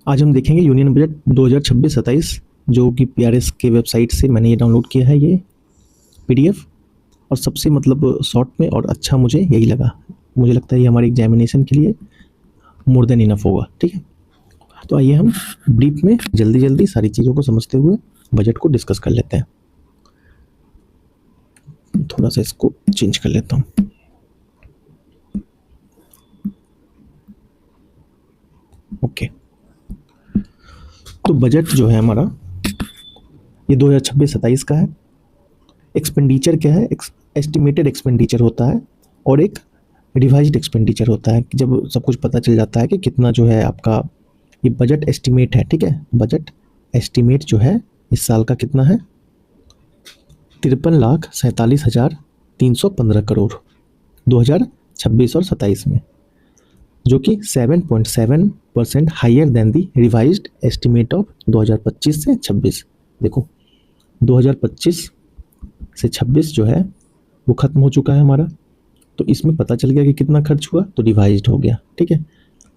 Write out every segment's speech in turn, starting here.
आज हम देखेंगे यूनियन बजट 2026-27 जो कि पीआरएस के वेबसाइट से मैंने ये डाउनलोड किया है, ये पीडीएफ। और सबसे शॉर्ट में और अच्छा मुझे यही लगा। मुझे लगता है ये हमारे एग्जामिनेशन के लिए मोर देन इनफ होगा। ठीक है, तो आइए हम ब्रीफ में जल्दी सारी चीज़ों को समझते हुए बजट को डिस्कस कर लेते हैं। थोड़ा सा इसको चेंज कर लेता हूँ। ओके, तो बजट जो है हमारा ये 2026-27 का है। एक्सपेंडिचर क्या है? एस्टिमेटेड एक्सपेंडिचर होता है और एक रिवाइज्ड एक्सपेंडिचर होता है। जब सब कुछ पता चल जाता है कि कितना जो है आपका ये बजट एस्टिमेट है। ठीक है, बजट एस्टिमेट जो है इस साल का कितना है? 53,47,315 करोड़ 2026 और 27 में, जो कि 7.7% higher than the revised estimate of 2025 से 26। देखो 2025 से 26 जो है वो ख़त्म हो चुका है हमारा, तो इसमें पता चल गया कि कितना खर्च हुआ, तो रिवाइज्ड हो गया। ठीक है,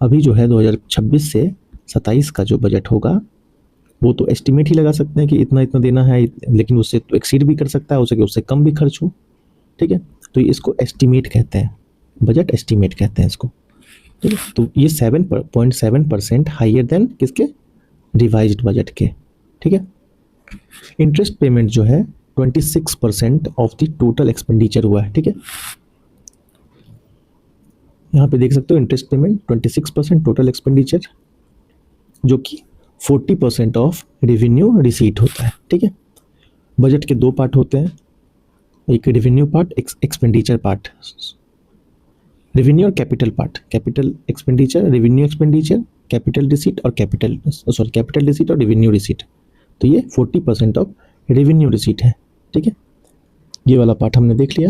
अभी जो है 2026 से 27 का जो बजट होगा वो तो एस्टिमेट ही लगा सकते हैं कि इतना इतना देना है, लेकिन उससे तो एक्सीड भी कर सकता है, हो सके उससे कम भी खर्च हो। ठीक है, तो इसको एस्टिमेट कहते हैं, बजट एस्टिमेट कहते हैं इसको। ठीक है, तो ये 7.7% हायर देन किसके? रिवाइज्ड बजट के। ठीक है, इंटरेस्ट पेमेंट जो है 26% ऑफ द टोटल एक्सपेंडिचर हुआ है। ठीक है, यहाँ पे देख सकते हो इंटरेस्ट पेमेंट 26% टोटल एक्सपेंडिचर, जो कि 40% ऑफ रेवेन्यू रिसीट होता है। ठीक है, बजट के दो पार्ट होते हैं, एक revenue part, expenditure part. Revenue और capital part, capital expenditure, revenue expenditure, capital receipt और कैपिटल रिसीट और रेवेन्यू रिसीट। तो ये 40% ऑफ रेवेन्यू रिसीट है। ठीक है, ये वाला पार्ट हमने देख लिया।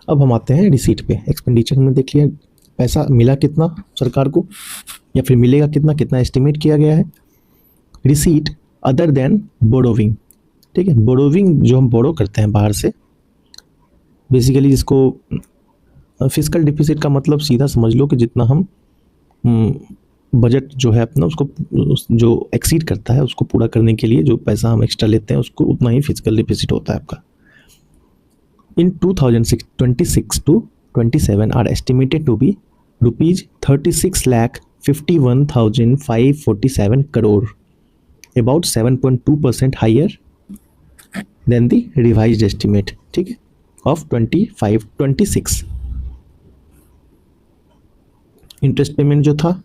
अब हम आते हैं रिसीट पे। एक्सपेंडिचर हमने देख लिया, पैसा मिला कितना सरकार को या फिर मिलेगा कितना, कितना एस्टिमेट किया गया है। Receipt other than borrowing. ठीक है, बोरोविंग जो हम बोरो करते हैं बाहर से, बेसिकली इसको फिस्कल डिफिसिट का मतलब सीधा समझ लो कि जितना हम बजट जो है अपना उसको जो एक्सीड करता है उसको पूरा करने के लिए जो पैसा हम एक्स्ट्रा लेते हैं उसको उतना ही फिस्कल डिफिसिट होता है आपका। इन 2026 to 27 are estimated to be rupees 36,51,547 crore, about 7.2% higher than the revised estimate, ठीक है, of 25-26। इंटरेस्ट पेमेंट जो था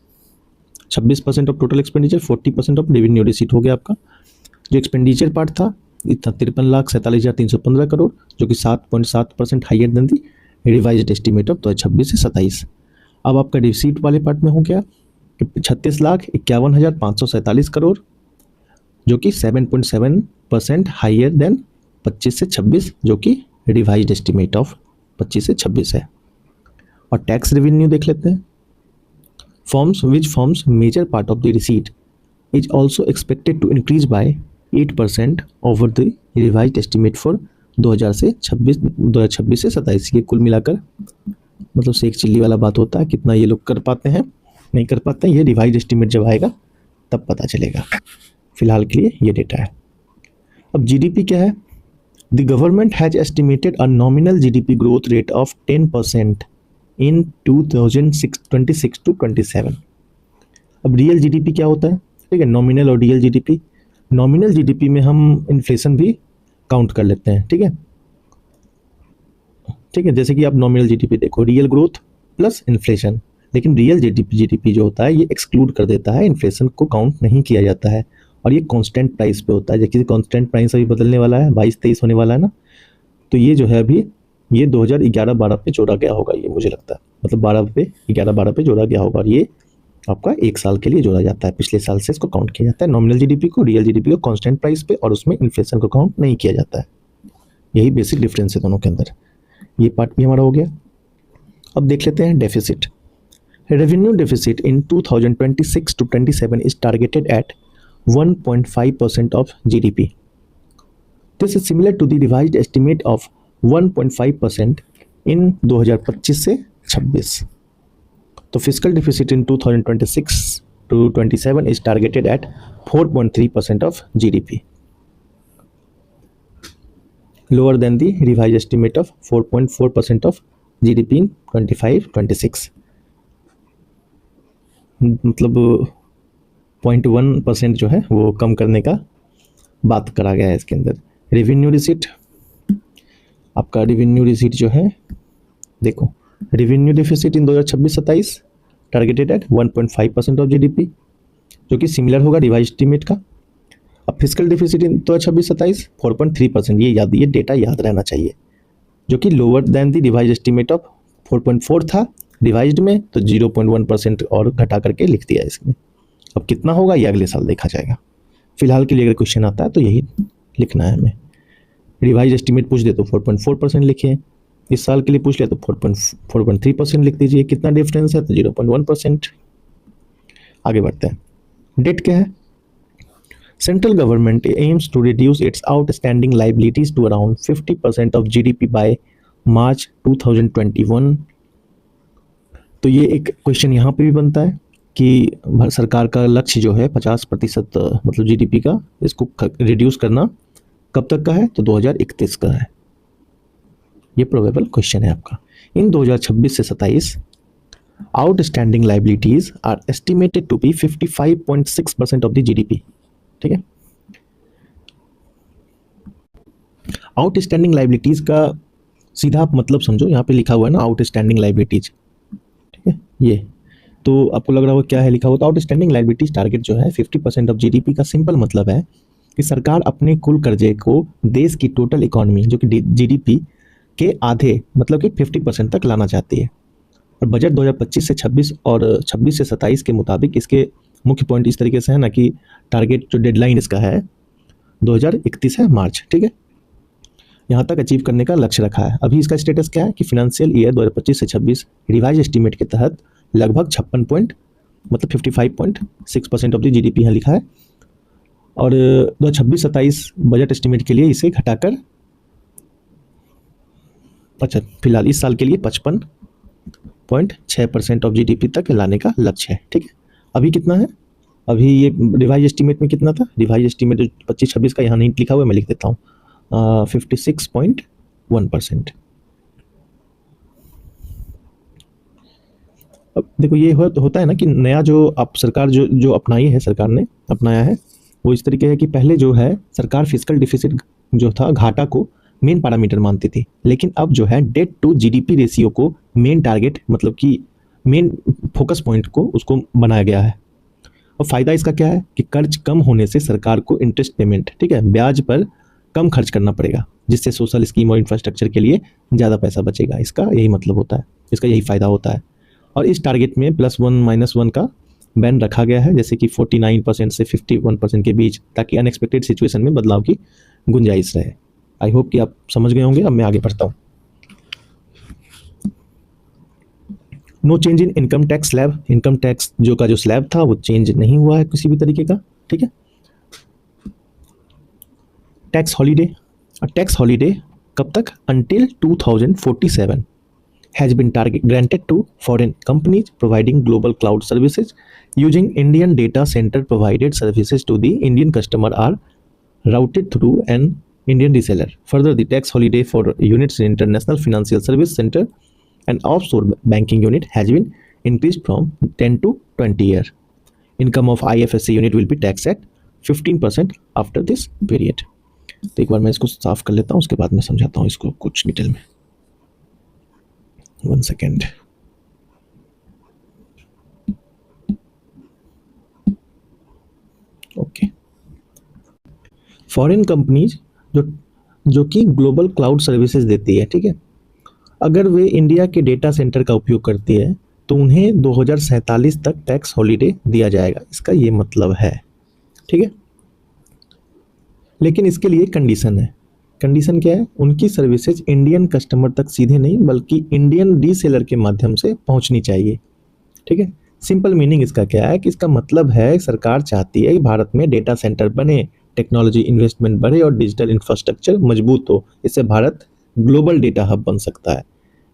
26% of total expenditure, 40% of revenue receipt हो गया आपका। जो एक्सपेंडिचर पार्ट था इतना 53,47,315 करोड़, जो कि 7.7% higher than the revised estimate of 2026 से 27। अब आपका रिसीट वाले पार्ट में हो गया 36,51,547 करोड़, जो कि 7.7% हाइयर देन 25 से 26, जो कि रिवाइज्ड एस्टिमेट ऑफ 25 से 26 है। और टैक्स रेवेन्यू देख लेते हैं। which forms major part of the receipt is also expected to increase by 8% over the revised estimate for 2026 से 27। ये कुल मिलाकर मतलब से एक चिल्ली वाला बात होता है, कितना ये लोग कर पाते हैं नहीं कर पाते हैं, ये रिवाइज एस्टिमेट जब आएगा तब पता चलेगा। फिलहाल के लिए ये डेटा है। अब जीडीपी क्या है? The government has estimated a nominal GDP growth rate of 10% in 2026 to 27। अब रियल जीडीपी क्या होता है? ठीक है, नॉमिनल और रियल जीडीपी। नॉमिनल जीडीपी में हम इन्फ्लेशन भी काउंट कर लेते हैं। ठीक है, ठीक है, जैसे कि आप नॉमिनल जीडीपी देखो, रियल ग्रोथ प्लस इन्फ्लेशन, लेकिन रियल जीडीपी जो होता है ये एक्सक्लूड कर देता है, इन्फ्लेशन को काउंट नहीं किया जाता है, और ये कांस्टेंट प्राइस पे होता है। जैसे कांस्टेंट प्राइस अभी बदलने वाला है, 22-23 होने वाला है ना, तो ये जो है अभी ये 2011-12 पे जोड़ा गया होगा, ये मुझे लगता है, मतलब 11-12 पे जोड़ा गया होगा, और ये आपका एक साल के लिए जोड़ा जाता है। पिछले साल से इसको काउंट किया जाता है, नॉमिनल जीडीपी को, रियल जीडीपी को कांस्टेंट प्राइस पे, और उसमें इन्फ्लेशन को काउंट नहीं किया जाता है। यही बेसिक डिफरेंस है दोनों के अंदर। ये पार्ट भी हमारा हो गया। अब देख लेते हैं deficit. Revenue deficit in 2026 to 27 is targeted at 1.5% of GDP. This is similar to the revised estimate of 1.5% in 2025 से 26। तो fiscal deficit in 2026 to 27 is targeted at 4.3% of GDP, lower than the revised estimate of 4.4% of GDP in 25-26. मतलब 0.1% जो है वो कम करने का बात करा गया है इसके अंदर। रेवेन्यू रिसीट, आपका रेवेन्यू रिसीट जो है देखो, revenue deficit in 2026-27 targeted at 1.5% of GDP, जो कि सिमिलर होगा रिवाइज एस्टीमेट का। अब फिजिकल डिफिसिट इन 2026-27 4.3%, ये डेटा याद रहना चाहिए, जो कि lower than the revise estimate of 4.4 था रिवाइज्ड में, तो 0.1% और घटा करके लिख दिया इसमें। अब कितना होगा ये अगले साल देखा जाएगा, फिलहाल के लिए अगर क्वेश्चन आता है तो यही लिखना है हमें। रिवाइज एस्टीमेट पूछ दे तो 4.4% लिखिए, इस साल के लिए पूछ ले तो 4.3% लिख दीजिए, कितना डिफरेंस है तो 0.1%। आगे बढ़ते हैं। डेट क्या है? Central government aims to reduce its outstanding liabilities to around 50% of GDP by March 2021। तो ये एक क्वेश्चन यहाँ पे भी बनता है कि सरकार का लक्ष्य जो है 50% मतलब जीडीपी का, इसको रिड्यूस करना कब तक का है तो 2031 का है। ये प्रोबेबल क्वेश्चन है आपका। इन 2026 से 27 outstanding liabilities are estimated to be 55.6% of the GDP. ठीक है, आउटस्टैंडिंग लाइबिलिटीज का सीधा आप मतलब समझो, यहाँ पे लिखा हुआ है ना आउटस्टैंडिंग लाइबिलिटीज, ठीक है, ये तो आपको लग रहा होगा क्या है लिखा हुआ, तो आउटस्टैंडिंग लाइबिलिटीज टारगेट जो है 50% ऑफ जीडीपी का सिंपल मतलब है कि सरकार अपने कुल कर्जे को देश की टोटल इकोनॉमी जो कि जीडीपी के आधे मतलब कि 50% तक लाना चाहती है। और बजट 2025 से 26 और 26 से 27 के मुताबिक इसके मुख्य पॉइंट इस तरीके से है ना कि टारगेट जो डेडलाइन इसका है 2031 है मार्च, ठीक है, यहाँ तक अचीव करने का लक्ष्य रखा है। अभी इसका स्टेटस क्या है कि फिनेंशियल ईयर 2025 से 26 रिवाइज एस्टीमेट के तहत लगभग 55.6% ऑफ द जीडीपी यहाँ लिखा है, और 2026-27 बजट एस्टीमेट के लिए इसे घटाकर अच्छा फिलहाल इस साल के लिए 55.6% ऑफ जीडीपी तक लाने का लक्ष्य है। ठीक है, अभी कितना है, अभी ये रिवाइज एस्टीमेट में कितना था, रिवाइज एस्टीमेट 25-26 का यहाँ नहीं लिखा हुआ है, मैं लिख देता हूँ 56.1%। अब देखो ये होता है ना कि नया जो आप सरकार जो अपनाई है, सरकार ने अपनाया है वो इस तरीके है कि पहले जो है सरकार फिजिकल डिफिसिट जो था घाटा को मेन पैरामीटर मानती थी, लेकिन अब जो है डेट टू जीडीपी रेशियो को मेन टारगेट मतलब कि मेन फोकस पॉइंट को उसको बनाया गया है। और फ़ायदा इसका क्या है कि कर्ज कम होने से सरकार को इंटरेस्ट पेमेंट, ठीक है, ब्याज पर कम खर्च करना पड़ेगा, जिससे सोशल स्कीम और इंफ्रास्ट्रक्चर के लिए ज़्यादा पैसा बचेगा। इसका यही मतलब होता है, इसका यही फ़ायदा होता है। और इस टारगेट में +1 -1 का बैंड रखा गया है, जैसे कि 49% से 51% के बीच, ताकि अनएक्सपेक्टेड सिचुएशन में बदलाव की गुंजाइश रहे। आई होप कि आप समझ गए होंगे। अब मैं आगे बढ़ता हूँ। No change in income tax slab, income tax जो स्लैब था वो चेंज नहीं हुआ है किसी भी तरीके का। ठीक है, टैक्स हॉलीडे कब तक, until 2047 has been granted to foreign companies providing global cloud services using Indian data center provided services to the Indian customer are routed through an Indian reseller. Further, the tax holiday for units in international financial service center and offshore banking unit has been increased from 10 to 20 years. Income of IFSC unit will be taxed at 15% after this period. तो एक बार मैं इसको साफ कर लेता हूँ, उसके बाद मैं समझाता हूँ इसको कुछ डिटेल में। 1 second। ओके, फॉरेन कंपनीज जो कि ग्लोबल क्लाउड सर्विसेज देती है, ठीक है, अगर वे इंडिया के डेटा सेंटर का उपयोग करती है तो उन्हें 2047 तक टैक्स हॉलीडे दिया जाएगा, इसका ये मतलब है। ठीक है, लेकिन इसके लिए कंडीशन है। कंडीशन क्या है, उनकी सर्विसेज इंडियन कस्टमर तक सीधे नहीं बल्कि इंडियन रीसेलर के माध्यम से पहुंचनी चाहिए। ठीक है, सिंपल मीनिंग इसका क्या है कि इसका मतलब है सरकार चाहती है कि भारत में डेटा सेंटर बने, टेक्नोलॉजी इन्वेस्टमेंट बढ़े और डिजिटल इंफ्रास्ट्रक्चर मजबूत हो, इससे भारत ग्लोबल डेटा हब बन सकता है।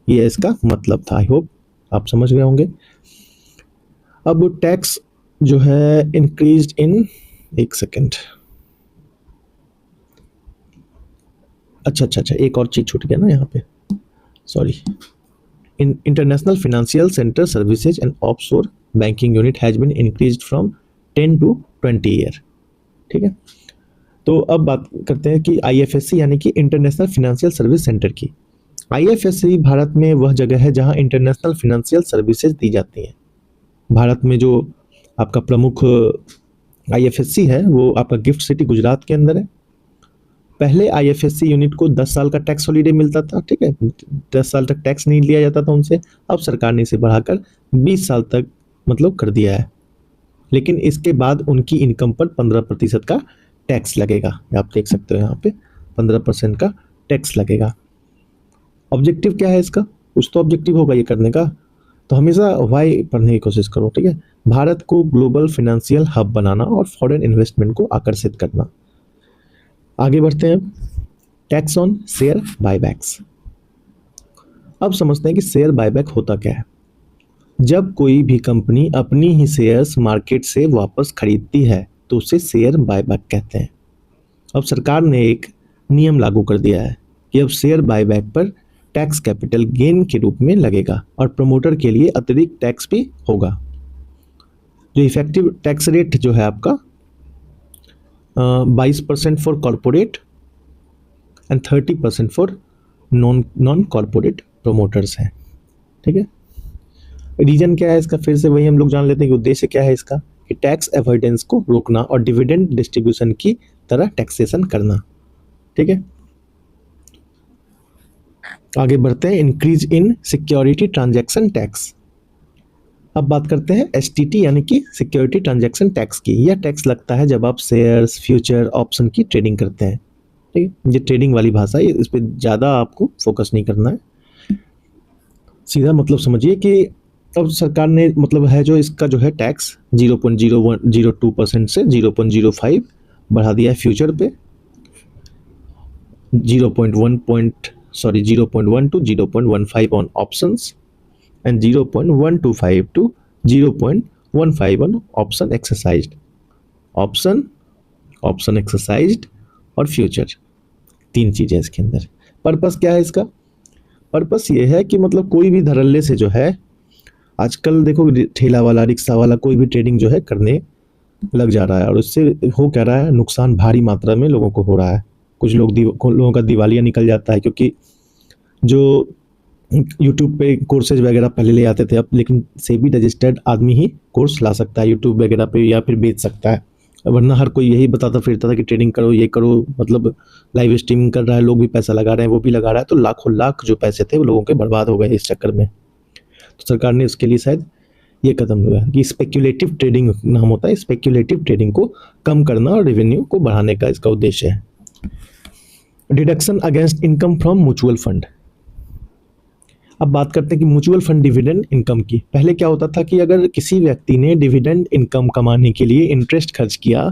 ये इसका मतलब था। आई होप आप समझ गए होंगे। अब टैक्स जो है इंक्रीज इन, एक सेकेंड, अच्छा, एक और चीज छूट गया ना यहाँ पे, sorry. In international financial centre services and offshore banking unit has been increased from 10 to 20 year. ठीक है, तो अब बात करते हैं कि आईएफएससी यानी कि इंटरनेशनल फाइनेंशियल सर्विस सेंटर की। आईएफएससी भारत में वह जगह है जहां इंटरनेशनल फाइनेंशियल सर्विसेज दी जाती हैं। भारत में जो आपका प्रमुख आईएफएससी है वो आपका गिफ्ट सिटी गुजरात के अंदर है। पहले आईएफएससी यूनिट को 10 साल का टैक्स हॉलीडे मिलता था, ठीक है, 10 साल तक टैक्स नहीं लिया जाता था उनसे। अब सरकार ने इसे बढ़ाकर 20 साल तक मतलब कर दिया है, लेकिन इसके बाद उनकी इनकम पर 15% का टैक्स लगेगा। आप देख सकते हो यहाँ पे 15% का टैक्स लगेगा। ऑब्जेक्टिव क्या है इसका? कुछ तो ऑब्जेक्टिव होगा ये करने का, तो हमेशा वाई पढ़ने की कोशिश करो। ठीक है, भारत को ग्लोबल फाइनेंशियल हब बनाना और फॉरेन इन्वेस्टमेंट को आकर्षित करना। आगे बढ़ते हैं, टैक्स ऑन शेयर बायबैक्स। अब समझते हैं कि शेयर बायबैक होता क्या है। जब कोई भी कंपनी अपनी ही शेयर्स मार्केट से वापस खरीदती है तो उसे शेयर बायबैक कहते हैं। अब सरकार ने एक नियम लागू कर दिया है कि अब शेयर बायबैक पर टैक्स कैपिटल गेन के रूप में लगेगा और प्रमोटर के लिए अतिरिक्त टैक्स भी होगा। जो इफेक्टिव टैक्स रेट जो है आपका 22% for corporate and 30% for non corporate promoters है। ठीक है, रीजन क्या है इसका? फिर से वही हम लोग जान लेते हैं कि उद्देश्य क्या है इसका, कि टैक्स अवॉइडेंस को रोकना और डिविडेंड डिस्ट्रीब्यूशन की तरह टैक्सेशन करना। ठीक है, आगे बढ़ते हैं, increase in security transaction tax. अब बात करते हैं एसटीटी यानी कि सिक्योरिटी ट्रांजैक्शन टैक्स की। यह टैक्स लगता है जब आप शेयर्स, फ्यूचर, ऑप्शन की ट्रेडिंग करते हैं। ठीक है, ये ट्रेडिंग वाली भाषा है, इस पर ज़्यादा आपको फोकस नहीं करना है, सीधा मतलब समझिए कि अब सरकार ने मतलब है जो इसका जो है टैक्स 0.0102% से 0.05 बढ़ा दिया है फ्यूचर पे, 0.1 to 0.15 on options and 0.125 to 0.15 on option exercised. Option exercised और फ्यूचर, तीन चीज़ें इसके अंदर। पर्पस क्या है इसका? पर्पस ये है कि मतलब कोई भी धड़ल्ले से जो है आजकल देखो ठेला वाला, रिक्शा वाला, कोई भी ट्रेडिंग जो है करने लग जा रहा है और उससे हो क्या रहा है, नुकसान भारी मात्रा में लोगों को हो रहा है। कुछ लोगों का दिवालिया निकल जाता है, क्योंकि जो यूट्यूब पे कोर्सेज वगैरह पहले ले आते थे, अब लेकिन सेबी रजिस्टर्ड आदमी ही कोर्स ला सकता है यूट्यूब वगैरह पे या फिर बेच सकता है, वरना हर कोई यही बताता फिरता था कि ट्रेडिंग करो, ये करो, मतलब लाइव स्ट्रीमिंग कर रहा है, लोग भी पैसा लगा रहे हैं, वो भी लगा रहा है, तो लाखों लाख जो पैसे थे वो लोगों के बर्बाद हो गए इस चक्कर में। तो सरकार ने उसके लिए शायद ये कदम लिया कि स्पेक्यूलेटिव ट्रेडिंग नाम होता है, स्पेक्यूलेटिव ट्रेडिंग को कम करना और रेवेन्यू को बढ़ाने का इसका उद्देश्य है। Deduction against income from mutual fund. अब बात करते हैं कि म्यूचुअल फंड डिविडेंड इनकम की। पहले क्या होता था कि अगर किसी व्यक्ति ने डिविडेंड इनकम कमाने के लिए इंटरेस्ट खर्च किया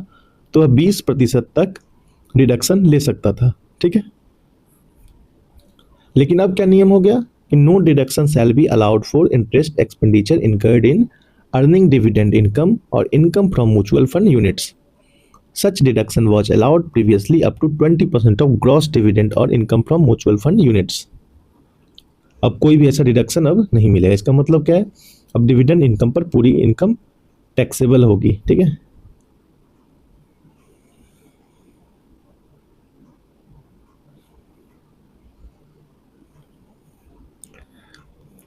तो वह 20% तक डिडक्शन ले सकता था। ठीक है, लेकिन अब क्या नियम हो गया कि no deduction shall be allowed for interest expenditure incurred in earning dividend income और income from mutual fund units. Such deduction was allowed previously up to 20% of gross dividend और income from mutual fund units. अब कोई भी ऐसा deduction अब नहीं मिलेगा। इसका मतलब क्या है, अब डिविडेंड इनकम पर पूरी इनकम टैक्सेबल होगी। ठीक है,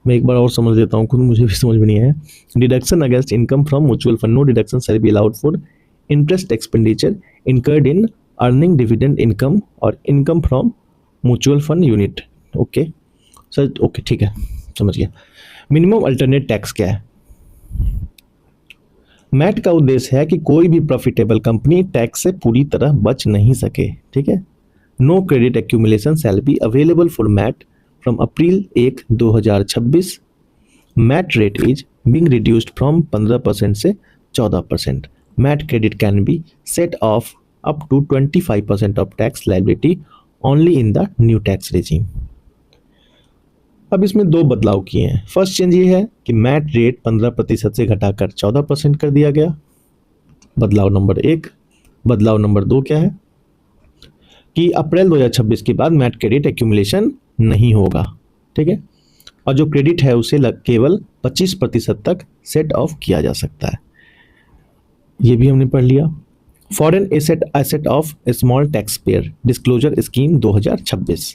मैं एक बार और समझ लेता हूँ, खुद मुझे भी समझ में नहीं आया। Deduction against income from mutual fund, no deduction shall be allowed for interest expenditure incurred in earning dividend income और income from mutual fund unit. Okay sir, okay ठीक है, समझ गया। मिनिमम अल्टरनेट टैक्स क्या है? मैट का उद्देश्य है कि कोई भी प्रॉफिटेबल कंपनी टैक्स से पूरी तरह बच नहीं सके। ठीक है, no credit accumulation shall be available for MAT from April 1, 2026। MAT rate is being reduced from 15% से 14%। MAT credit can be set off up to 25% of tax liability only in the new tax regime. अब इसमें दो बदलाव किए हैं। First change ये है कि मैट रेट 15% से घटाकर 14% कर दिया गया, बदलाव नंबर 1। बदलाव नंबर 2 क्या है कि अप्रैल 2026 के बाद मैट क्रेडिट एक्यूमुलेशन नहीं होगा, ठीक है, और जो क्रेडिट है उसे केवल 25% तक सेट ऑफ किया जा सकता है। ये भी हमने पढ़ लिया। Foreign asset of small tax payer disclosure scheme 2026।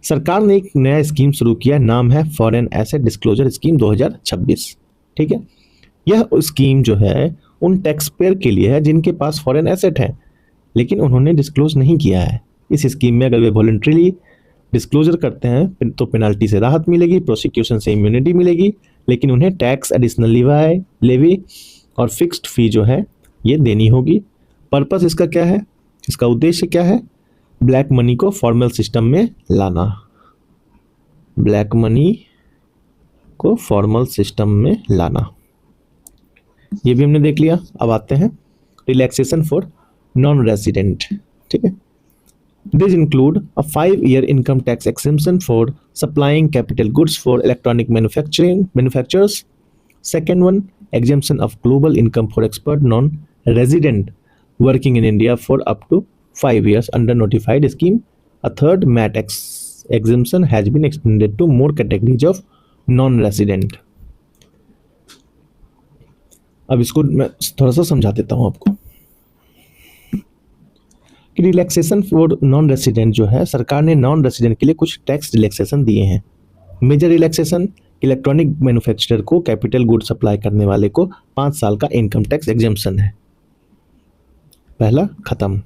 सरकार ने एक नया स्कीम शुरू किया, नाम है फॉरेन एसेट डिस्क्लोजर स्कीम 2026, ठीक है। यह स्कीम जो है उन टैक्स पेयर के लिए है जिनके पास फॉरेन एसेट है लेकिन उन्होंने डिस्क्लोज नहीं किया है। इस स्कीम में अगर वे वॉलंटरीली डिस्क्लोजर करते हैं तो पेनल्टी से राहत मिलेगी, प्रोसिक्यूशन से इम्यूनिटी मिलेगी, लेकिन उन्हें टैक्स एडिशनल लेवी और फिक्स्ड फी जो है ये देनी होगी। पर्पस इसका क्या है, इसका उद्देश्य क्या है, ब्लैक मनी को फॉर्मल सिस्टम में लाना, ब्लैक मनी को फॉर्मल सिस्टम में लाना। ये भी हमने देख लिया। अब आते हैं रिलैक्सेशन फॉर नॉन रेजिडेंट, ठीक है। These include a 5-year income tax exemption for supplying capital goods for electronic manufacturers. Second one, exemption of global income for expert non-resident working in India for up to 5 years under notified scheme. A third, MAT exemption has been extended to more categories of non-resident. अब इसको मैं थोड़ा सा समझा देता हूँ आपको कि रिलैक्सेशन फॉर नॉन रेसिडेंट जो है, सरकार ने नॉन रेसिडेंट के लिए कुछ टैक्स रिलैक्सेशन दिए हैं। मेजर रिलैक्सेशन, इलेक्ट्रॉनिक मैन्युफैक्चरर को कैपिटल गुड सप्लाई करने वाले को 5 साल का इनकम टैक्स एग्जेम्पशन है, पहला खत्म।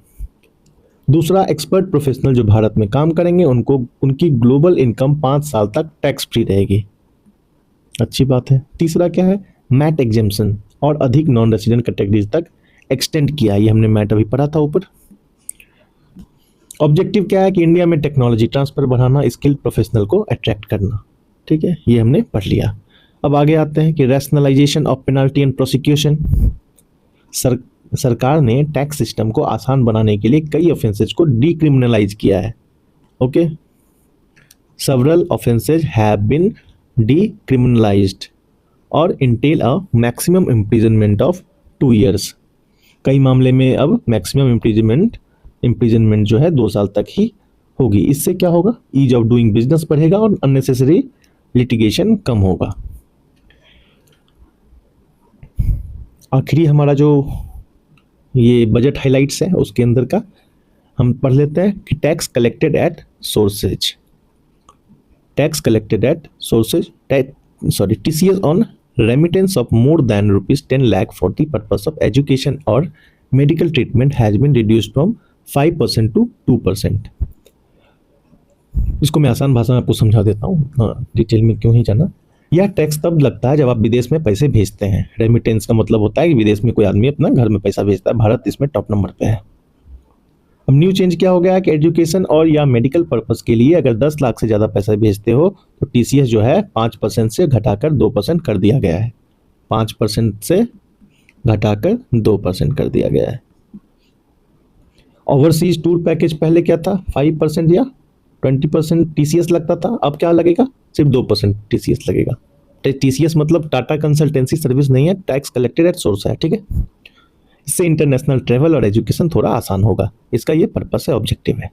दूसरा, एक्सपर्ट प्रोफेशनल जो भारत में काम करेंगे उनको उनकी ग्लोबल इनकम 5 साल तक टैक्स फ्री रहेगी, अच्छी बात है। तीसरा क्या है, मैट एग्जेम्पशन और अधिक नॉन रेसिडेंट कैटेगरीज तक एक्सटेंड किया, ये हमने मैट अभी पढ़ा था ऊपर। ऑब्जेक्टिव क्या है कि इंडिया में टेक्नोलॉजी ट्रांसफर बढ़ाना, स्किल्ड प्रोफेशनल को अट्रैक्ट करना, ठीक है, ये हमने पढ़ लिया। अब आगे आते हैं कि rationalisation of penalty and prosecution. सरकार ने टैक्स सिस्टम को आसान बनाने के लिए कई ऑफेंसेज को डीक्रिमिनलाइज किया है, okay. Several offences have been decriminalised और entail a maximum imprisonment of 2 years। कई मामले में अब मैक्सिमम इम्प्रिजनमेंट जो है 2 साल तक ही होगी। इससे क्या होगा, ईज ऑफ डूइंग बिजनेस बढ़ेगा और अननेसेसरी लिटिगेशन कम होगा। आखिरी हमारा जो ये बजट हाइलाइट्स है उसके अंदर का हम पढ़ लेते हैं कि tax collected at sources, tax collected at sources TCS on remittance of more than ₹10 lakh for the purpose of education और medical treatment has been reduced from 5% to 2%। इसको मैं आसान भाषा में आपको समझा देता हूँ, हाँ, डिटेल में क्यों ही जाना। यह टैक्स तब लगता है जब आप विदेश में पैसे भेजते हैं। रेमिटेंस का मतलब होता है कि विदेश में कोई आदमी अपना घर में पैसा भेजता है, भारत इसमें टॉप नंबर पे है। अब न्यू चेंज क्या हो गया है कि एजुकेशन और या मेडिकल पर्पस के लिए अगर 10 लाख से ज़्यादा पैसा भेजते हो तो TCS जो है 5% से घटाकर 2% कर दिया गया है, 5% से घटाकर 2% कर दिया गया है। ओवरसीज टूर पैकेज पहले क्या था, 5% या 20% TCS लगता था, अब क्या लगेगा, सिर्फ 2% TCS लगेगा। TCS मतलब टाटा कंसल्टेंसी सर्विस नहीं है, टैक्स कलेक्टेड एट सोर्स है, ठीक है। इससे इंटरनेशनल ट्रेवल और एजुकेशन थोड़ा आसान होगा, इसका ये पर्पस है, ऑब्जेक्टिव है।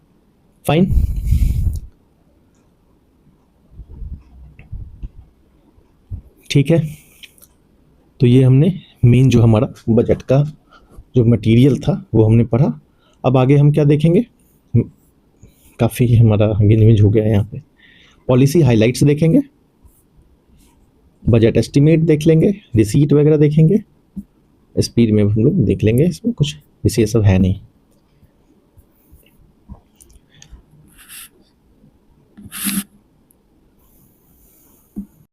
फाइन, ठीक है। तो ये हमने मेन जो हमारा बजट का जो मटेरियल था वो हमने पढ़ा। अब आगे हम क्या देखेंगे, काफ़ी हमारा गिनविज हो गया है यहाँ पे। पॉलिसी हाइलाइट्स देखेंगे, बजट एस्टिमेट देख लेंगे, रिसीट वगैरह देखेंगे, स्पीड में हम लोग देख लेंगे, इसमें कुछ विशेष सब है नहीं।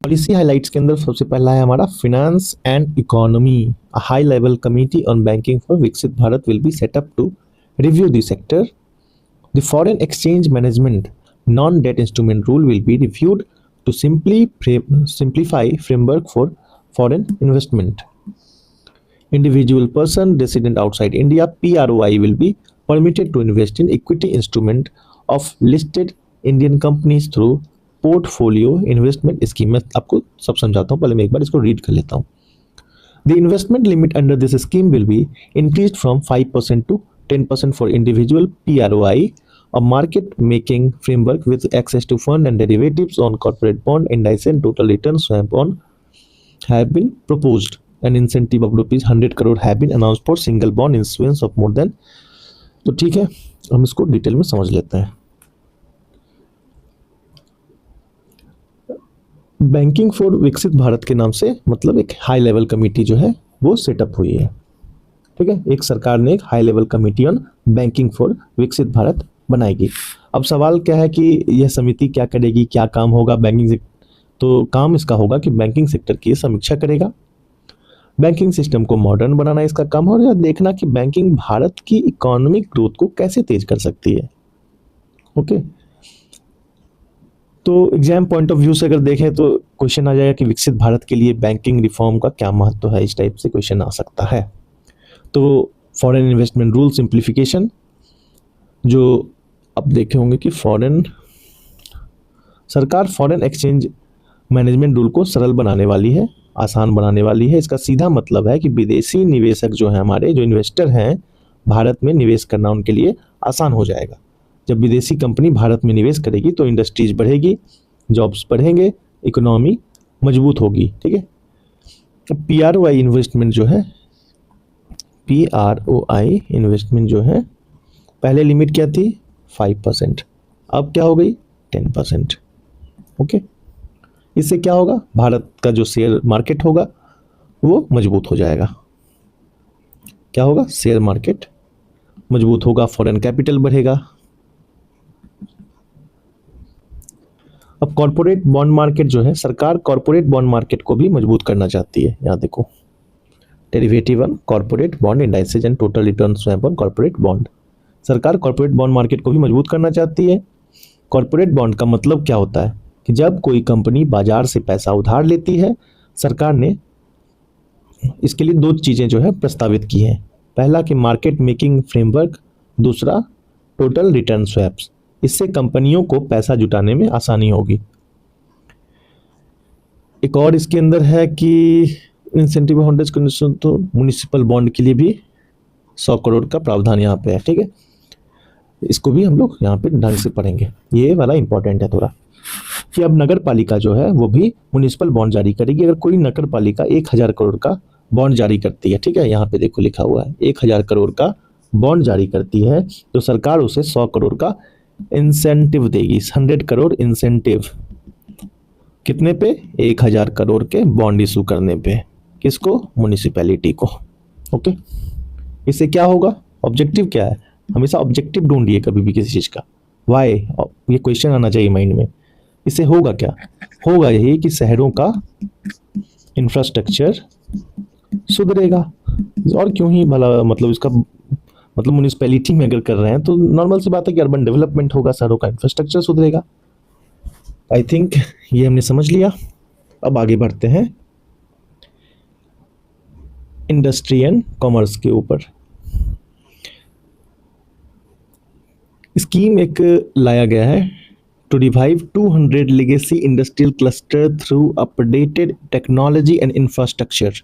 पॉलिसी हाइलाइट्स के अंदर सबसे पहला है हमारा finance and economy. A high level committee on banking for Viksit Bharat will be set up to review the sector. The foreign exchange management non-debt instrument rule will be reviewed to simplify framework for foreign investment. Individual person resident outside India PROI will be permitted to invest in equity instrument of listed Indian companies through portfolio investment scheme. मैं आपको सब समझाता हूँ, पहले मैं एक बार इसको read कर लेता हूँ। The investment limit under this scheme will be increased from 5% to 10% for individual PROI. A market making framework with access to fund and derivatives on corporate bond indices and total return swap on have been proposed. An incentive of rupees 100 crore have been announced for single bond issuance of more than। तो ठीक है, हम इसको detail में समझ लेते हैं। Banking for Viksit Bharat के नाम से मतलब एक हाई लेवल कमेटी जो है वो सेटअप हुई है। ठीक है, एक सरकार ने एक high level committee on banking for Viksit Bharat बनाएगी। अब सवाल क्या है कि यह समिति क्या करेगी, क्या काम होगा बैंकिंग। तो काम इसका होगा कि बैंकिंग सेक्टर की समीक्षा करेगा, बैंकिंग सिस्टम को मॉडर्न बनाना इसका काम है, और यह देखना कि बैंकिंग भारत की इकोनॉमिक ग्रोथ को कैसे तेज कर सकती है। ओके, तो एग्जाम पॉइंट ऑफ व्यू से अगर देखें तो क्वेश्चन आ जाएगा कि विकसित भारत के लिए बैंकिंग रिफॉर्म का क्या महत्व है, इस टाइप से क्वेश्चन आ सकता है। तो फॉरेन इन्वेस्टमेंट रूल सिंप्लीफिकेशन, जो अब देखे होंगे कि सरकार फॉरेन एक्सचेंज मैनेजमेंट रूल को सरल बनाने वाली है, आसान बनाने वाली है। इसका सीधा मतलब है कि विदेशी निवेशक जो है, हमारे जो इन्वेस्टर हैं भारत में निवेश करना उनके लिए आसान हो जाएगा। जब विदेशी कंपनी भारत में निवेश करेगी तो इंडस्ट्रीज बढ़ेगी, जॉब्स बढ़ेंगे, इकोनॉमी मजबूत होगी। ठीक है, PROI इन्वेस्टमेंट जो है, PROI इन्वेस्टमेंट जो है, पहले लिमिट क्या थी 5%, अब क्या हो गई 10%। ओके, इससे क्या होगा, भारत का जो शेयर मार्केट होगा वो मजबूत हो जाएगा। क्या होगा, शेयर मार्केट मजबूत होगा, फॉरेन कैपिटल बढ़ेगा। अब कॉर्पोरेट बॉन्ड मार्केट जो है, सरकार कॉर्पोरेट बॉन्ड मार्केट को भी मजबूत करना चाहती है। यहाँ देखो, derivative on corporate bond indices and total return swap on corporate bond. सरकार कॉर्पोरेट बॉन्ड मार्केट को भी मजबूत करना चाहती है। कॉर्पोरेट बॉन्ड का मतलब क्या होता है कि जब कोई कंपनी बाजार से पैसा उधार लेती है, सरकार ने इसके लिए दो चीज़ें जो है प्रस्तावित की हैं। पहला कि मार्केट मेकिंग फ्रेमवर्क, दूसरा टोटल रिटर्न स्वैप्स। इससे कंपनियों को पैसा जुटाने में आसानी होगी। एक और इसके अंदर है कि इंसेंटिव हंड्रेड कंडीशन, तो म्युनिसिपल बॉन्ड के लिए भी 100 करोड़ का प्रावधान यहाँ पे है। ठीक है, इसको भी हम लोग यहाँ पे ढंग से पढ़ेंगे, ये वाला इंपॉर्टेंट है थोड़ा, कि अब नगर पालिका जो है वो भी म्युनिसिपल बॉन्ड जारी करेगी। अगर कोई नगर पालिका 1000 करोड़ का बॉन्ड जारी करती है, ठीक है, यहाँ पे देखो लिखा हुआ है 1000 करोड़ का बॉन्ड जारी करती है, तो सरकार उसे 100 करोड़ का इंसेंटिव देगी। 100 करोड़ इंसेंटिव कितने पे, 1000 करोड़ के बॉन्ड इशू करने पे। किसको, म्युनिसिपैलिटी को। ओके, इससे क्या होगा, ऑब्जेक्टिव क्या है, हमेशा ऑब्जेक्टिव ढूंढिए कभी भी किसी चीज का। वाई, ये क्वेश्चन आना चाहिए माइंड में। इससे होगा क्या, होगा यही कि शहरों का इंफ्रास्ट्रक्चर सुधरेगा। और क्यों ही भला, मतलब इसका मतलब म्युनिसिपैलिटी में अगर कर रहे हैं तो नॉर्मल सी बात है कि अर्बन डेवलपमेंट होगा, शहरों का इंफ्रास्ट्रक्चर सुधरेगा। आई थिंक ये हमने समझ लिया। अब आगे बढ़ते हैं इंडस्ट्री एंड कॉमर्स के ऊपर। स्कीम एक लाया गया है to revive 200 legacy industrial cluster through updated technology and infrastructure.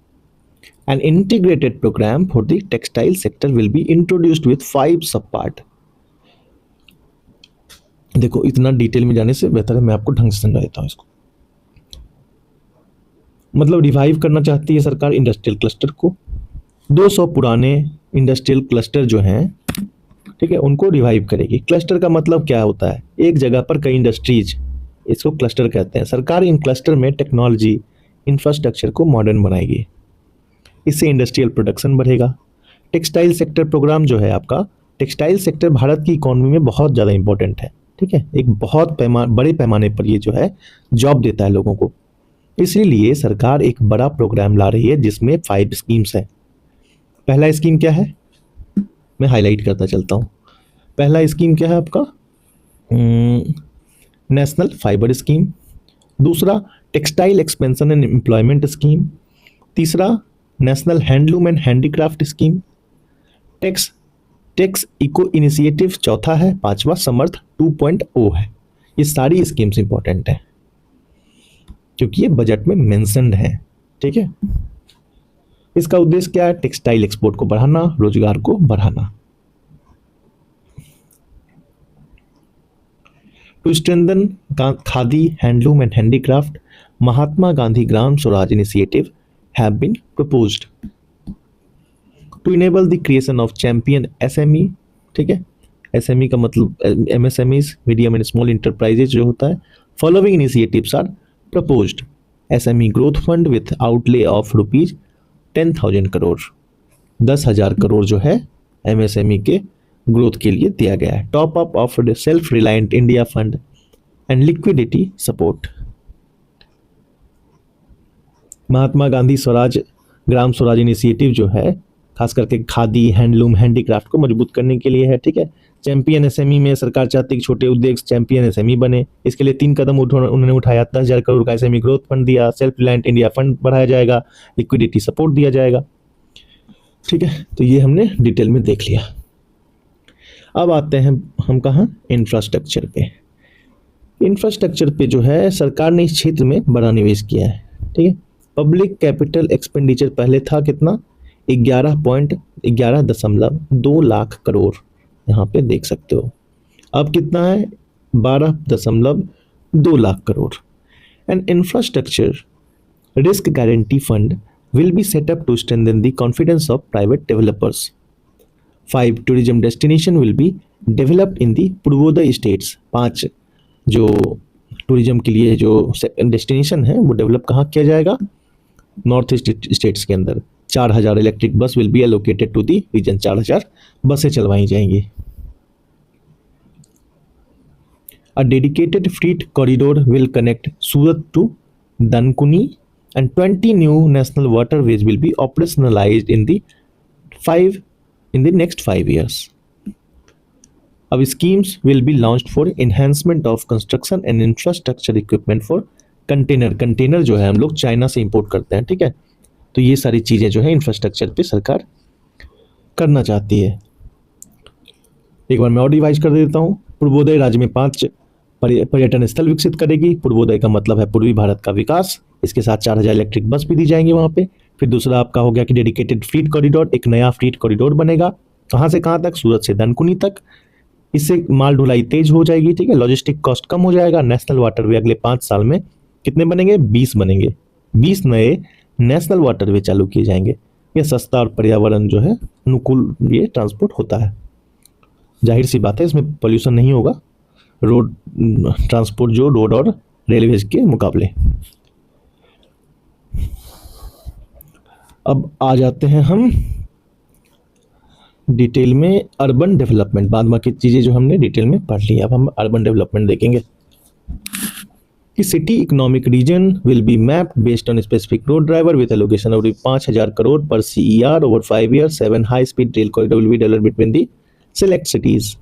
An integrated program for the textile sector will be introduced with 5 subpart। देखो, इतना डिटेल में जाने से बेहतर है मैं आपको ढंग से समझा देता हूँ इसको। मतलब रिवाइव करना चाहती है सरकार इंडस्ट्रियल क्लस्टर को। 200 पुराने इंडस्ट्रियल क्लस्टर जो हैं, ठीक है, उनको रिवाइव करेगी। क्लस्टर का मतलब क्या होता है, एक जगह पर कई इंडस्ट्रीज, इसको क्लस्टर कहते हैं। सरकार इन क्लस्टर में टेक्नोलॉजी इंफ्रास्ट्रक्चर को मॉडर्न बनाएगी, इससे इंडस्ट्रियल प्रोडक्शन बढ़ेगा। टेक्सटाइल सेक्टर प्रोग्राम जो है आपका, टेक्सटाइल सेक्टर भारत की इकोनॉमी में बहुत ज़्यादा इंपॉर्टेंट है। ठीक है, एक बहुत बड़े पैमाने पर ये जो है जॉब देता है लोगों को। इसीलिए सरकार एक बड़ा प्रोग्राम ला रही है जिसमें 5 स्कीम्स हैं। पहला स्कीम क्या है, मैं हाईलाइट करता चलता हूँ। पहला स्कीम क्या है आपका, नेशनल फाइबर स्कीम। दूसरा, textile expansion and employment scheme. तीसरा, national handloom and handicraft scheme. Tex eco initiative चौथा है। पांचवा, समर्थ 2.0 है। ये सारी स्कीम्स इंपॉर्टेंट है क्योंकि ये बजट में मेंशन्ड है। ठीक है, इसका उद्देश्य क्या है? टेक्सटाइल एक्सपोर्ट को बढ़ाना, रोजगार को बढ़ाना। To strengthen khadi, handloom and handicraft, Mahatma Gandhi Gram Swaraj initiative have been proposed to enable the creation of champion SME. ठीक है, एसएमई का मतलब MSMEs, medium and small enterprises जो होता है। Following initiatives are proposed: SME growth fund with outlay of rupees 10,000 crore, 10,000 crore जो है MSME के ग्रोथ के लिए दिया गया है। Top up of self reliant India fund and liquidity support. Mahatma Gandhi Swaraj gram Swaraj initiative जो है खास करके खादी, हैंडलूम, हैंडीक्राफ्ट को मजबूत करने के लिए है। ठीक है, चैंपियन एसएमई में सरकार चाहती है कि छोटे उद्योग चैंपियन एसएमई बने। इसके लिए 3 कदम उन्होंने उठाया। 10,000 करोड़ का एसएमई ग्रोथ फंड दिया, सेल्फ रिलायंट इंडिया फंड बढ़ाया जाएगा, लिक्विडिटी सपोर्ट दिया जाएगा। ठीक है, तो ये हमने डिटेल में देख लिया। अब आते हैं हम कहाँ? इंफ्रास्ट्रक्चर पे। इंफ्रास्ट्रक्चर पे जो है सरकार ने इस क्षेत्र में बड़ा निवेश किया है। ठीक है, पब्लिक कैपिटल एक्सपेंडिचर पहले था कितना? 11.2 लाख करोड़, यहाँ पे देख सकते हो। अब कितना है? 12.2 lakh crore. And infrastructure risk guarantee fund will be set up to strengthen the confidence of private developers. 5 tourism destination will be developed in the Purvodaya states। 5 जो टूरिज्म के लिए जो डेस्टिनेशन है वो डेवलप कहाँ किया जाएगा? नॉर्थ ईस्ट स्टेट्स के अंदर। 4,000 electric bus will be allocated to the region. 4,000 बसें चलवाई जाएंगी। A dedicated freight corridor will connect Surat to Dankuni and 20 new national waterways will be operationalized in the next 5 years. अब schemes will be launched for enhancement of construction and infrastructure equipment for container जो है हम लोग China से import करते हैं। ठीक है, तो ये सारी चीज़ें जो है इंफ्रास्ट्रक्चर पे सरकार करना चाहती है। एक बार मैं और रिवाइज कर देता हूँ। पूर्वोदय राज्य में 5 पर्यटन स्थल विकसित करेगी। पूर्वोदय का मतलब है पूर्वी भारत का विकास। इसके साथ 4,000 इलेक्ट्रिक बस भी दी जाएंगी वहाँ पे। फिर दूसरा आपका हो गया कि डेडिकेटेड फ्रीट कॉरिडोर, एक नया फ्रीट कॉरिडोर बनेगा। कहाँ से कहाँ तक? सूरत से दनकुनी तक। इससे माल ढुलाई तेज हो जाएगी। ठीक है, लॉजिस्टिक कॉस्ट कम हो जाएगा। नेशनल वाटरवे अगले 5 साल में कितने बनेंगे? 20 बनेंगे। 20 नए नेशनल वाटरवे चालू किए जाएंगे। यह सस्ता और पर्यावरण जो है अनुकूल ये ट्रांसपोर्ट होता है। जाहिर सी बात है इसमें पॉल्यूशन नहीं होगा, रोड ट्रांसपोर्ट जो रोड और रेलवेज के मुकाबले। अब आ जाते हैं हम डिटेल में अर्बन डेवलपमेंट। बाद बाकी चीज़ें जो हमने डिटेल में पढ़ ली, अब हम अर्बन डेवलपमेंट देखेंगे कि city economic region will be mapped based on specific road driver with allocation of 5,000 crore per CER over 5 years. 7 high speed rail corridor will be developed between the select cities.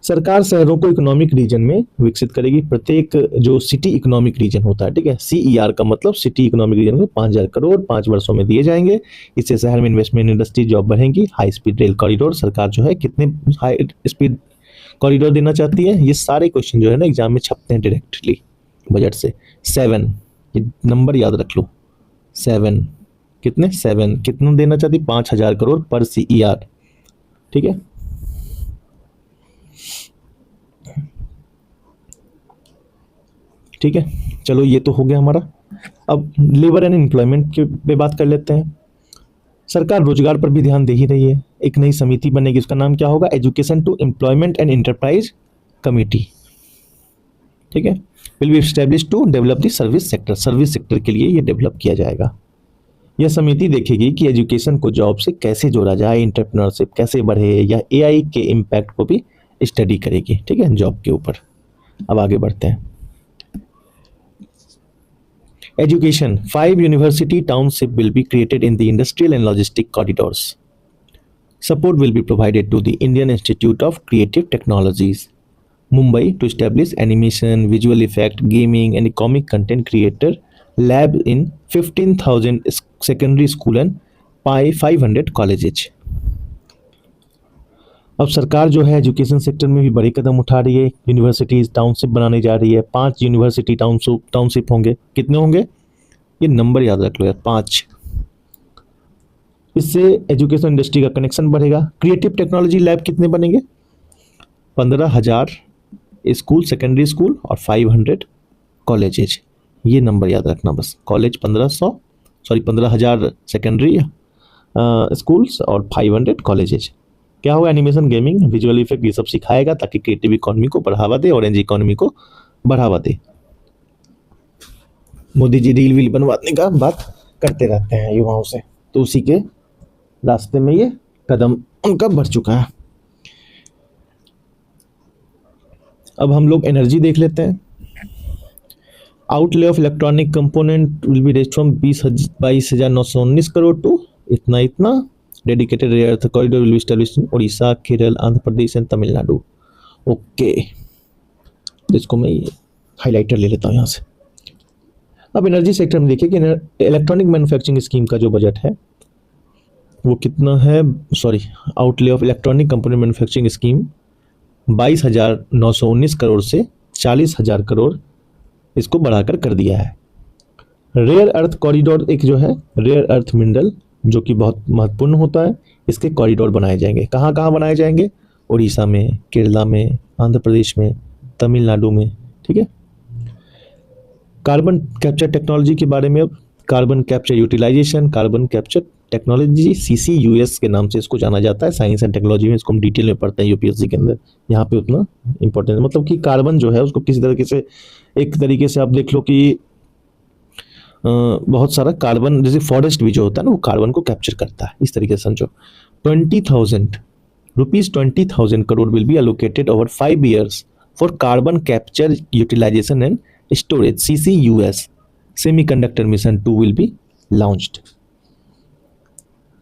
सरकार शहरों को economic region में विकसित करेगी। प्रत्येक जो city economic reason होता है, ठीक है, CER का मतलब सिटी इकोनॉमिक रीजन में 5,000 करोड़ 5 वर्षों में दिए जाएंगे। इससे शहर में इन्वेस्टमेंट, इंडस्ट्री, जॉब बढ़ेंगी। हाई स्पीड रेल कॉरिडोर, सरकार जो है कितने हाई स्पीड कॉरिडोर देना चाहती है? ये सारे क्वेश्चन जो है ना एग्जाम में छपते हैं डायरेक्टली बजट से। 7, ये नंबर याद रख लो। 7 कितने? 7 कितना देना चाहती? 5,000 करोड़ पर CER। ठीक है, ठीक है, चलो ये तो हो गया हमारा। अब लेबर एंड एम्प्लॉयमेंट के पे बात कर लेते हैं। सरकार रोजगार पर भी ध्यान दे ही रही है। एक नई समिति बनेगी, उसका नाम क्या होगा? Education to employment and enterprise committee. ठीक है, will be establish to develop the service sector. Service sector के लिए ये डेवलप किया जाएगा। यह समिति देखेगी कि एजुकेशन को जॉब से कैसे जोड़ा जाए, इंटरप्रेन्योरशिप कैसे बढ़े, या AI के इम्पैक्ट को भी स्टडी करेगी। ठीक है, जॉब के ऊपर। अब आगे बढ़ते हैं। Education, 5 university township will be created in the industrial and logistic corridors. Support will be provided to the Indian Institute of Creative Technologies, Mumbai, to establish animation, visual effect, gaming and comic content creator lab in 15,000 secondary school and 500 colleges. अब सरकार जो है education sector में भी बड़े कदम उठा रही है, यूनिवर्सिटीज टाउनशिप बनाने जा रही है। 5 यूनिवर्सिटी टाउनशिप होंगे। कितने होंगे, ये नंबर याद रख लो यार, 5। इससे एजुकेशन इंडस्ट्री का कनेक्शन बढ़ेगा। क्रिएटिव टेक्नोलॉजी लैब कितने बनेंगे, 15,000 स्कूल, सेकेंडरी स्कूल और 500 कॉलेजेज। ये नंबर याद रखना बस, कॉलेज 15,000 सेकेंडरी स्कूल्स और 500 कॉलेजेज। क्या होगा, एनिमेशन, गेमिंग, विजुअल इफेक्ट, ये सब सिखाएगा ताकि क्रिएटिव इकोनॉमी को बढ़ावा दे, ऑरेंज इकोनॉमी को बढ़ावा दे। मोदी जी रील वील बनवाने का बात करते रहते हैं युवाओं से, तो उसी के रास्ते में ये कदम उनका बढ़ चुका है। अब हम लोग एनर्जी देख लेते हैं। Outlay of electronic component will be raised from 22,919 crore to इतना। Dedicated rare earth corridor will be established in Orissa, Kerala, Andhra Pradesh and Tamil Nadu. Okay, इसको मैं हाइलाइटर ले लेता हूँ यहाँ से। अब एनर्जी सेक्टर में देखिए कि इलेक्ट्रॉनिक मैन्युफैक्चरिंग स्कीम का जो बजट है वो कितना है, outlay of electronic component manufacturing scheme 22,919 crore से 40,000 करोड़ इसको बढ़ाकर कर दिया है। रेयर अर्थ कॉरिडोर एक जो है रेयर अर्थ मिनरल जो कि बहुत महत्वपूर्ण होता है, इसके कॉरिडोर बनाए जाएंगे। कहाँ कहाँ बनाए जाएंगे, उड़ीसा में, केरला में, आंध्र प्रदेश में, तमिलनाडु में। ठीक है। कार्बन कैप्चर टेक्नोलॉजी के बारे में, अब carbon capture utilisation, carbon capture technology, CCUS के नाम से इसको जाना जाता है। साइंस एंड टेक्नोलॉजी में इसको हम डिटेल में पढ़ते हैं यूपीएससी के अंदर, यहाँ पे उतना इंपॉर्टेंट, मतलब कि कार्बन जो है उसको किसी तरीके से, एक तरीके से आप देख लो कि बहुत सारा कार्बन, जैसे फॉरेस्ट भी जो होता है ना वो कार्बन को कैप्चर करता है, इस तरीके से समझो। 20,000 crore will be allocated over 5 years for carbon capture utilisation and storage, CCUS। Semiconductor mission 2 will be launched.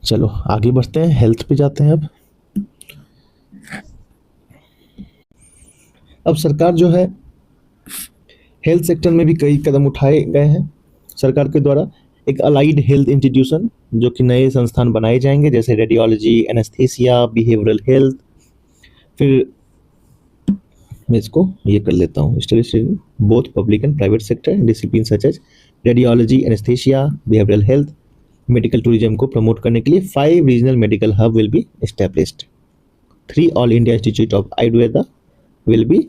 चलो आगे बढ़ते हैं, हेल्थ पे जाते हैं। अब सरकार जो है हेल्थ सेक्टर में भी कई कदम उठाए गए हैं सरकार के द्वारा। एक अलाइड हेल्थ इंस्टीट्यूशन जो कि नए संस्थान बनाए जाएंगे, जैसे रेडियोलॉजी, एनेस्थेसिया, बिहेवियरल हेल्थ। फिर मैं इसको ये कर लेता हूँ, both public and private sector discipline such as radiology, anaesthesia, behavioural health. Medical tourism को प्रमोट करने के लिए 5 regional medical hub will be established. 3 all India institute of Ayurveda will be,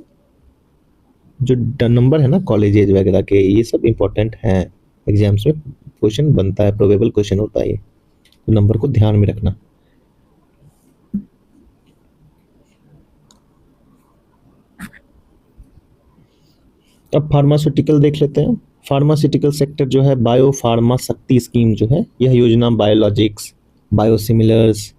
जो नंबर है ना कॉलेजेज वगैरह के, ये सब इंपॉर्टेंट हैं, एग्जाम्स में क्वेश्चन बनता है, प्रोबेबल क्वेश्चन होता है ये, तो नंबर को ध्यान में रखना। अब फार्मास्यूटिकल देख लेते हैं। फार्मास्यूटिकल सेक्टर जो है, बायो फार्मा शक्ति स्कीम जो है, यह योजना biologics, biosimilars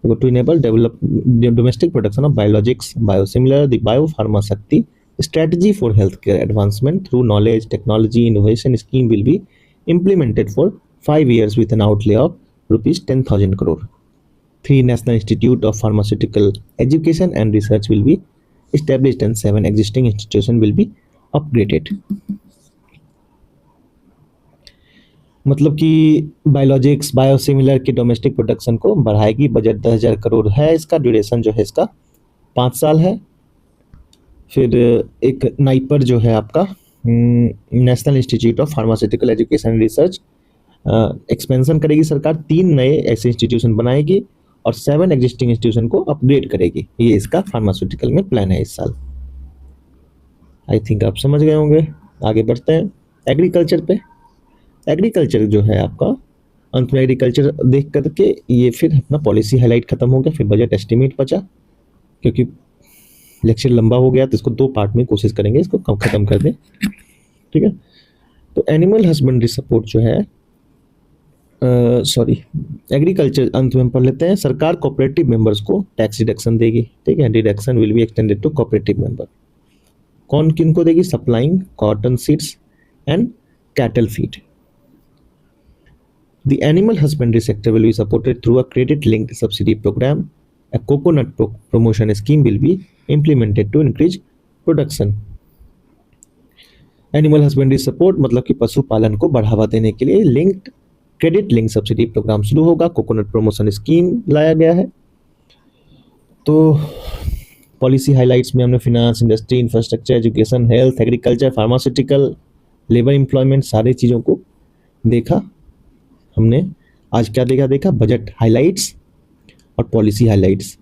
to enable develop domestic production of biologics, biosimilar, the bio pharma Shakti strategy for healthcare advancement through knowledge technology innovation scheme will be implemented for 5 years with an outlay of rupees 10,000 crore. 3 national institute of pharmaceutical education and research will be established and 7 existing institutions will be upgraded. मतलब कि biologics, biosimilar के domestic production को बढ़ाएगी। Budget 10,000 crore है इसका। Duration जो है इसका 5 साल है। फिर एक नाइपर जो है आपका national institute of pharmaceutical education and research, expansion करेगी सरकार। 3 नए ऐसे इंस्टीट्यूशन बनाएगी और 7 एग्जिस्टिंग इंस्टीट्यूशन को अपग्रेड करेगी। ये इसका फार्मास्यूटिकल में प्लान है इस साल। आई थिंक आप समझ गए होंगे। आगे बढ़ते हैं एग्रीकल्चर पे। एग्रीकल्चर जो है आपका, अंत में एग्रीकल्चर देख करके ये फिर अपना पॉलिसी हाईलाइट खत्म हो गया। फिर बजट एस्टिमेट बचा, क्योंकि लेक्चर लंबा हो गया तो इसको 2 पार्ट में कोशिश करेंगे इसको खत्म कर दें। ठीक है। तो एनिमल हस्बेंड्री सपोर्ट जो है, एग्रीकल्चर अंत में हम पढ़ लेते हैं। सरकार कोऑपरेटिव मेंबर्स को टैक्स डिडक्शन देगी। ठीक है। Deduction will be extended to cooperative member. कौन किन को देगी, supplying cotton seeds and cattle feed. The animal husbandry sector will be supported through a credit linked subsidy programme. A coconut promotion scheme will be implemented to increase production. Animal husbandry support मतलब कि पशुपालन को बढ़ावा देने के लिए linked credit link subsidy programme शुरू होगा। कोकोनट प्रमोशन स्कीम लाया गया है। तो पॉलिसी हाइलाइट्स में हमने finance, industry, infrastructure, education, health, agriculture, pharmaceutical, labour employment, सारे चीज़ों को देखा हमने। आज क्या देखा बजट हाइलाइट्स और policy highlights.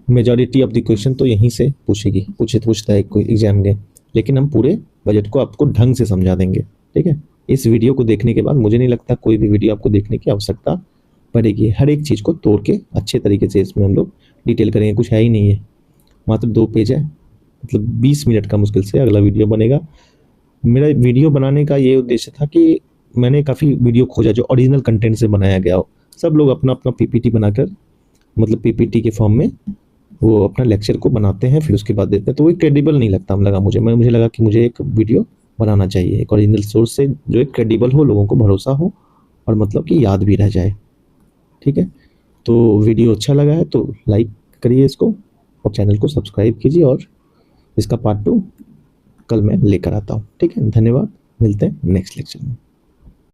Majority of the question तो यहीं से पूछता है कोई एग्जाम में, लेकिन हम पूरे बजट को आपको ढंग से समझा देंगे। ठीक है, इस वीडियो को देखने के बाद मुझे नहीं लगता कोई भी वीडियो आपको देखने की आवश्यकता पड़ेगी। हर एक चीज़ को तोड़ के अच्छे तरीके से इसमें हम लोग डिटेल करेंगे। कुछ है ही नहीं है, मात्र 2 पेज है, मतलब 20 मिनट का मुश्किल से अगला वीडियो बनेगा। मेरा वीडियो बनाने का ये उद्देश्य था कि मैंने काफ़ी वीडियो खोजा जो ओरिजिनल कंटेंट से बनाया गया हो। सब लोग अपना अपना पीपीटी बनाकर, मतलब पीपीटी के फॉर्म में वो अपना लेक्चर को बनाते हैं, फिर उसके बाद देते हैं, तो वो क्रेडिबल नहीं लगता मुझे लगा कि मुझे एक वीडियो बनाना चाहिए एक ओरिजिनल सोर्स से, जो एक क्रेडिबल हो, लोगों को भरोसा हो और मतलब कि याद भी रह जाए। ठीक है, तो वीडियो अच्छा लगा है तो लाइक करिए इसको और चैनल को सब्सक्राइब कीजिए, और इसका पार्ट 2 कल मैं लेकर आता हूँ। ठीक है, धन्यवाद, मिलते हैं नेक्स्ट लेक्चर में।